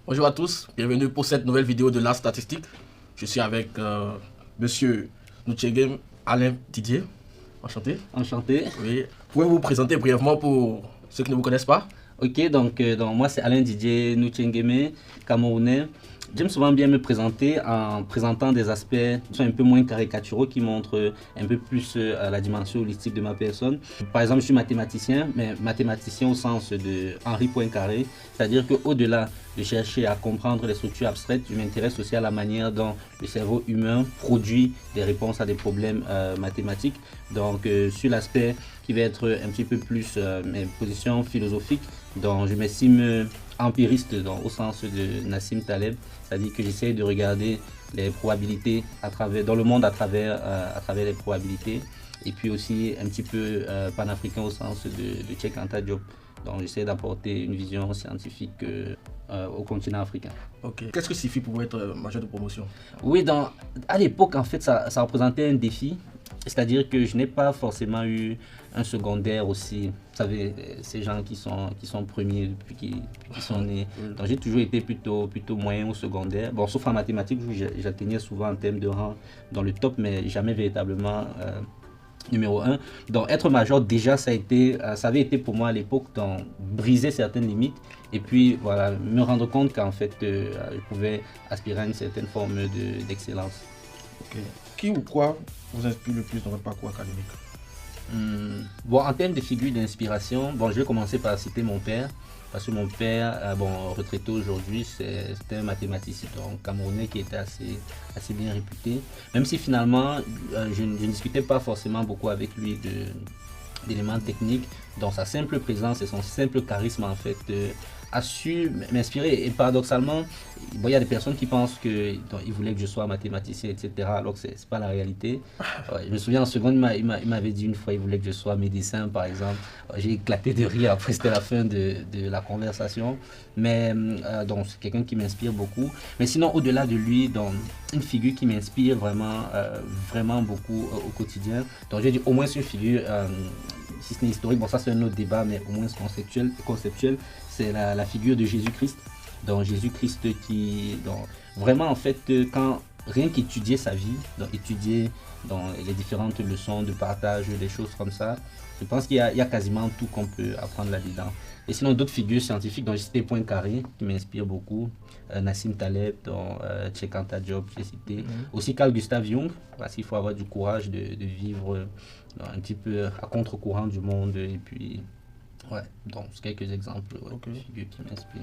Bonjour à tous, bienvenue pour cette nouvelle vidéo de l'art statistique. Je suis avec monsieur Nuchegem Alain Didier. Enchanté. Enchanté. Oui. Pouvez-vous vous présenter brièvement pour ceux qui ne vous connaissent pas? Ok, donc moi c'est Alain Didier Nuchengeme, Camerounais. J'aime souvent bien me présenter en présentant des aspects qui sont un peu moins caricaturaux, qui montrent un peu plus la dimension holistique de ma personne. Par exemple, je suis mathématicien, mais mathématicien au sens de Henri Poincaré, c'est-à-dire qu'au-delà de chercher à comprendre les structures abstraites, je m'intéresse aussi à la manière dont le cerveau humain produit des réponses à des problèmes mathématiques. Donc sur l'aspect qui va être un petit peu plus mes positions philosophiques, dont je m'estime empiriste au sens de Nassim Taleb, c'est-à-dire que j'essaie de regarder les probabilités dans le monde à travers les probabilités, et puis aussi un petit peu panafricain au sens de Cheikh Anta Diop. Donc j'essaie d'apporter une vision scientifique au continent africain. Ok. Qu'est-ce que signifie pour vous être major de promotion? Oui, à l'époque, en fait, ça représentait un défi. C'est-à-dire que je n'ai pas forcément eu un secondaire aussi. Vous savez, ces gens qui sont premiers depuis qu'ils sont nés. Donc j'ai toujours été plutôt moyen au secondaire. Bon, sauf en mathématiques, où j'atteignais souvent en termes de rang dans le top, mais jamais véritablement numéro 1. Donc être major, déjà, ça avait été pour moi à l'époque briser certaines limites. Et puis voilà, me rendre compte qu'en fait, je pouvais aspirer à une certaine forme d'excellence. Ok. Qui ou quoi vous inspire le plus dans votre parcours académique? Bon, en termes de figure d'inspiration, bon, je vais commencer par citer mon père. Parce que mon père, retraité aujourd'hui, c'était un mathématicien camerounais qui était assez bien réputé. Même si finalement, je ne discutais pas forcément beaucoup avec lui d'éléments techniques, dont sa simple présence et son simple charisme en fait a su m'inspirer. Et paradoxalement, bon, il y a des personnes qui pensent qu'ils voulaient que je sois mathématicien, etc. alors que ce n'est pas la réalité. Je me souviens en seconde, il m'avait dit une fois, il voulait que je sois médecin par exemple. J'ai éclaté de rire, après c'était la fin de la conversation. Mais donc c'est quelqu'un qui m'inspire beaucoup. Mais sinon, au-delà de lui, donc, une figure qui m'inspire vraiment beaucoup au quotidien. Donc j'ai dit au moins une figure, si ce n'est historique, bon ça c'est un autre débat, mais au moins conceptuel, c'est la figure de Jésus-Christ. Donc Jésus-Christ vraiment en fait, quand rien qu'étudier sa vie, étudier les différentes leçons de partage, des choses comme ça, je pense qu'il y a quasiment tout qu'on peut apprendre là-dedans. Et sinon d'autres figures scientifiques, dont j'ai cité Poincaré, qui m'inspirent beaucoup, Nassim Taleb, Cheikh Anta Diop, j'ai cité. Aussi Carl Gustav Jung, parce qu'il faut avoir du courage de vivre un petit peu à contre-courant du monde. Et puis, ouais, donc quelques exemples de figures qui m'inspirent.